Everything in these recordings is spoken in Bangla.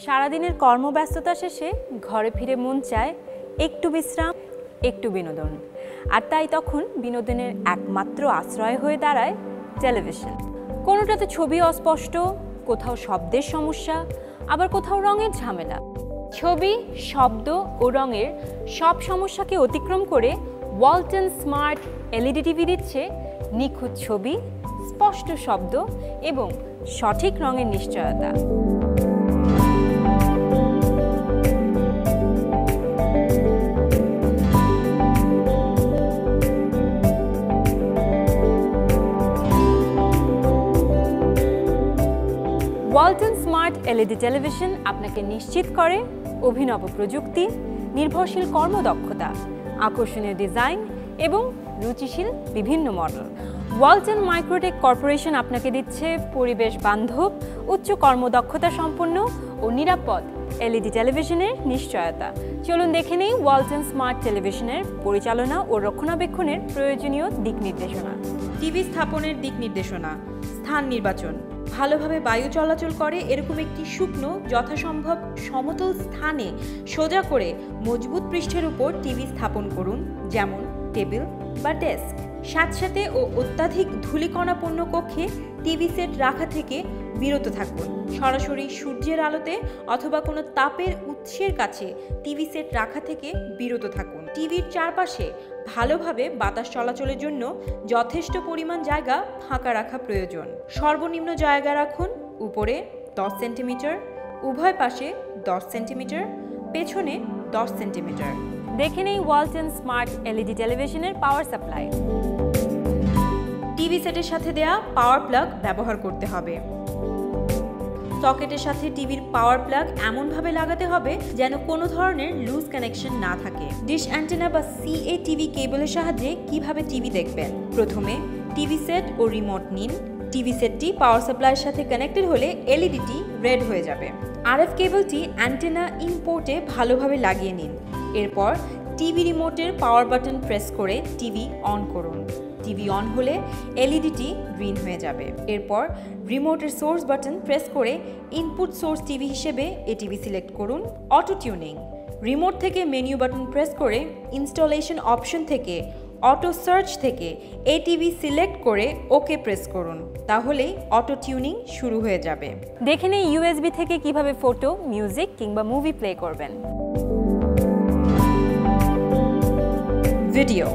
সারাদিনের কর্মব্যস্ততা শেষে ঘরে ফিরে মন চায় একটু বিশ্রাম, একটু বিনোদন। আর তাই তখন বিনোদনের একমাত্র আশ্রয় হয়ে দাঁড়ায় টেলিভিশন। কোনোটাতে ছবি অস্পষ্ট, কোথাও শব্দের সমস্যা, আবার কোথাও রঙের ঝামেলা। ছবি, শব্দ ও রঙের সব সমস্যাকে অতিক্রম করে ওয়ালটন স্মার্ট এলইডি টিভি দিচ্ছে নিখুঁত ছবি, স্পষ্ট শব্দ এবং সঠিক রঙের নিশ্চয়তা। ওয়ালটন স্মার্ট এলইডি টেলিভিশন আপনাকে নিশ্চিত করে অভিনব প্রযুক্তি, নির্ভরশীল কর্মদক্ষতা, আকর্ষণীয় ডিজাইন এবং রুচিশীল বিভিন্ন মডেল। ওয়ালটন মাইক্রোটেক কর্পোরেশন আপনাকে দিচ্ছে পরিবেশ বান্ধব, উচ্চ কর্মদক্ষতা সম্পন্ন ও নিরাপদ এলইডি টেলিভিশনের নিশ্চয়তা। চলুন দেখে নেই ওয়ালটন স্মার্ট টেলিভিশনের পরিচালনা ও রক্ষণাবেক্ষণের প্রয়োজনীয় দিক নির্দেশনা। টিভি স্থাপনের দিক নির্দেশনা। স্থান নির্বাচন। ভালোভাবে বায়ু চলাচল করে এরকম একটি শুকনো, যথাসম্ভব সমতল স্থানে সোজা করে মজবুত পৃষ্ঠের উপর টিভি স্থাপন করুন, যেমন টেবিল বা ডেস্ক। স্যাঁতস্যাঁতে ও অত্যাধিক ধূলিকণাপূর্ণ কক্ষে টিভি সেট রাখা থেকে বিরত থাকুন। সরাসরি সূর্যের আলোতে অথবা কোনো তাপের উৎসের কাছে টিভি সেট রাখা থেকে বিরত থাকুন। টিভির চারপাশে ভালোভাবে বাতাস চলাচলের জন্য যথেষ্ট পরিমাণ জায়গা ফাঁকা রাখা প্রয়োজন। সর্বনিম্ন জায়গা রাখুন উপরে 10 সেন্টিমিটার, উভয় পাশে 10 সেন্টিমিটার, পেছনে 10 সেন্টিমিটার। দেখে নেই ওয়ালটন স্মার্ট এলইডি টেলিভিশনের পাওয়ার সাপ্লাই। টিভি সেটের সাথে দেয়া পাওয়ার প্লাগ ব্যবহার করতে হবে। সকেটের সাথে টিভির পাওয়ার প্লাগ এমনভাবে লাগাতে হবে যেন কোনো ধরনের লুজ কানেকশন না থাকে। ডিশ অ্যান্টেনা বা CATV কেবলের সাহায্যে কিভাবে টিভি দেখবেন? প্রথমে টিভি সেট ও রিমোট নিন। টিভি সেটটি পাওয়ার সাপ্লাইয়ের সাথে কানেক্টেড হলে এলইডিটি রেড হয়ে যাবে। RF কেবলটি অ্যান্টেনা ইন পোর্টে ভালোভাবে লাগিয়ে নিন। এরপর টিভি রিমোটের পাওয়ার বাটন প্রেস করে টিভি অন করুন। টিভি অন হলে এলইডিটি গ্রিন হয়ে যাবে। এরপর রিমোটের সোর্স বাটন প্রেস করে ইনপুট সোর্স টিভি হিসেবে এটিভি সিলেক্ট করুন। Auto tuning. রিমোট থেকে মেনু বাটন প্রেস করে ইনস্টলেশন অপশন থেকে অটো সার্চ থেকে এটিভি সিলেক্ট করে ওকে প্রেস করুন। তাহলেই অটো টিউনিং শুরু হয়ে যাবে। দেখে নেই USB থেকে কিভাবে ফটো, মিউজিক কিংবা মুভি প্লে করবেন। ভিডিও।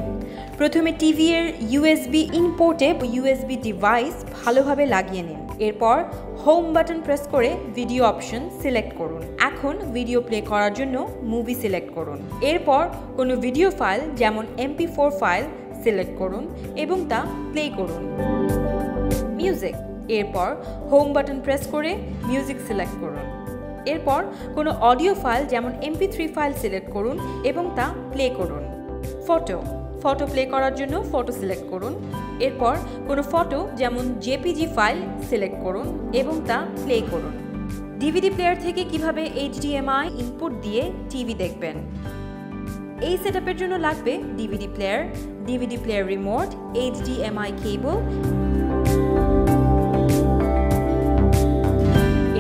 প্রথমে টিভি এর USB ইনপোর্টে USB ডিভাইস ভালোভাবে লাগিয়ে নিন। এরপর হোম বাটন প্রেস করে ভিডিও অপশন সিলেক্ট করুন। এখন ভিডিও প্লে করার জন্য মুভি সিলেক্ট করুন। এরপর কোনো ভিডিও ফাইল যেমন MP4 ফাইল সিলেক্ট করুন এবং তা প্লে করুন। মিউজিক। এরপর হোম বাটন প্রেস করে মিউজিক সিলেক্ট করুন। এরপর কোনো অডিও ফাইল যেমন MP3 ফাইল সিলেক্ট করুন এবং তা প্লে করুন। ফটো প্লে করার জন্য ফটো সিলেক্ট করুন। এরপর কোনো ফটো যেমন JPG ফাইল সিলেক্ট করুন এবং তা প্লে করুন। DVD প্লেয়ার থেকে কিভাবে HDMI ইনপুট দিয়ে টিভি দেখবেন? এই সেটআপের জন্য লাগবে DVD প্লেয়ার রিমোট, HDMI কেবল।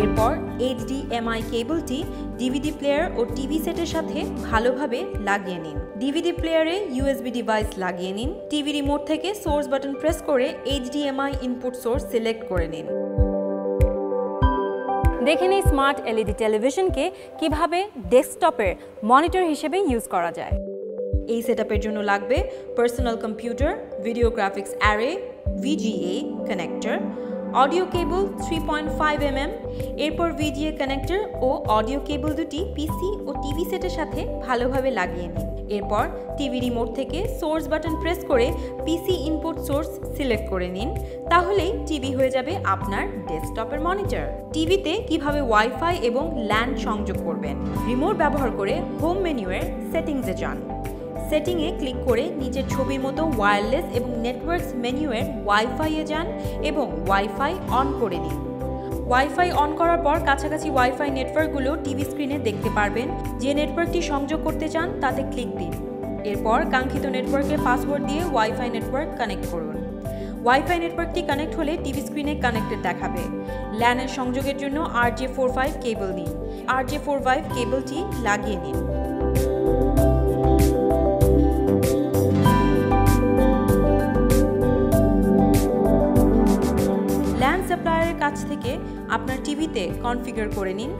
এরপর HDMI কেবলটি DVD প্লেয়ার ও টিভি সেটের সাথে ভালোভাবে লাগিয়ে নিন। DVD প্লেয়ারে USB ডিভাইস লাগিয়ে নিন। টিভি রিমোট থেকে সোর্স বাটন প্রেস করে HDMI ইনপুট সোর্স সিলেক্ট করে নিন। দেখে নেই স্মার্ট এলইডি টেলিভিশনকে কিভাবে ডেস্কটপের মনিটর হিসেবে ইউজ করা যায়। এই সেটআপের জন্য লাগবে personal computer, video graphics array, VGA connector, audio cable 3.5 mm। এরপর VGA কানেক্টর ও অডিও কেবল দুটি পিসি ও টিভি সেটের সাথে ভালোভাবে লাগিয়ে নিন। এরপর টিভি রিমোট থেকে সোর্স বাটন প্রেস করে পিসি ইনপুট সোর্স সিলেক্ট করে নিন। তাহলেই টিভি হয়ে যাবে আপনার ডেস্কটপের মনিটর। টিভিতে কিভাবে ওয়াইফাই এবং ল্যান সংযোগ করবেন? রিমোট ব্যবহার করে হোম মেনুয়ের সেটিংসে যান। সেটিংয়ে ক্লিক করে নিচের ছবির মতো ওয়্যারলেস এবং নেটওয়ার্কস মেনুয়ের ওয়াইফাইয়ে যান এবং ওয়াইফাই অন করে নিন। ওয়াইফাই অন করার পর কাছাকাছি ওয়াইফাই নেটওয়ার্কগুলো টিভি স্ক্রিনে দেখতে পারবেন। যে নেটওয়ার্কটি সংযোগ করতে চান তাতে ক্লিক দিন। এরপর কাঙ্ক্ষিত নেটওয়ার্কের পাসওয়ার্ড দিয়ে ওয়াইফাই নেটওয়ার্ক কানেক্ট করুন। ওয়াইফাই নেটওয়ার্কটি কানেক্ট হলে টিভি স্ক্রিনে কানেক্টেড দেখাবে। ল্যানের সংযোগের জন্য RJ45 কেবল দিন। RJ45 কেবলটি লাগিয়ে নিন। ল্যান সাপ্লায়ারের কাছ থেকে আপনার টিভিতে কনফিগার করে নিন।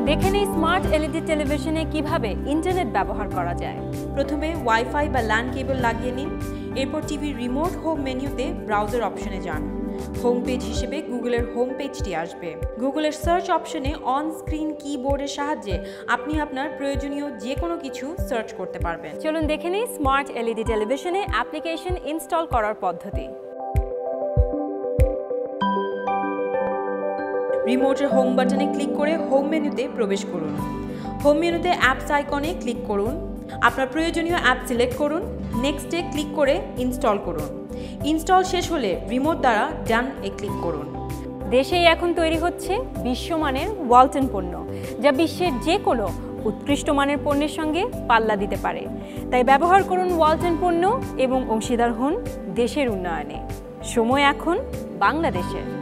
দেখে নিই স্মার্ট এলইডি টেলিভিশনে কিভাবে ইন্টারনেট ব্যবহার করা যায়। প্রথমে ওয়াইফাই বা ল্যান কেবল লাগিয়ে নিন। এরপর টিভির রিমোট হোম মেনুতে ব্রাউজার অপশনে যান। হোম পেজ হিসেবে গুগলের হোম পেজটি আসবে। গুগলের সার্চ অপশনে অন স্ক্রিন কিবোর্ডের সাহায্যে আপনি আপনার প্রয়োজনীয় যে কোনো কিছু সার্চ করতে পারবেন। চলুন দেখে নিই স্মার্ট এলইডি টেলিভিশনে অ্যাপ্লিকেশন ইনস্টল করার পদ্ধতি। রিমোটের হোম বাটনে ক্লিক করে হোম মেনুতে প্রবেশ করুন। হোম মেনুতে অ্যাপস আইকনে ক্লিক করুন। আপনার প্রয়োজনীয় অ্যাপ সিলেক্ট করুন। নেক্সটে ক্লিক করে ইনস্টল করুন। ইনস্টল শেষ হলে রিমোট দ্বারা ডান এ ক্লিক করুন। দেশেই এখন তৈরি হচ্ছে বিশ্বমানের ওয়ালটন পণ্য, যা বিশ্বের যে কোনো উৎকৃষ্ট মানের পণ্যের সঙ্গে পাল্লা দিতে পারে। তাই ব্যবহার করুন ওয়ালটন পণ্য এবং অংশীদার হন দেশের উন্নয়নে। সময় এখন বাংলাদেশের।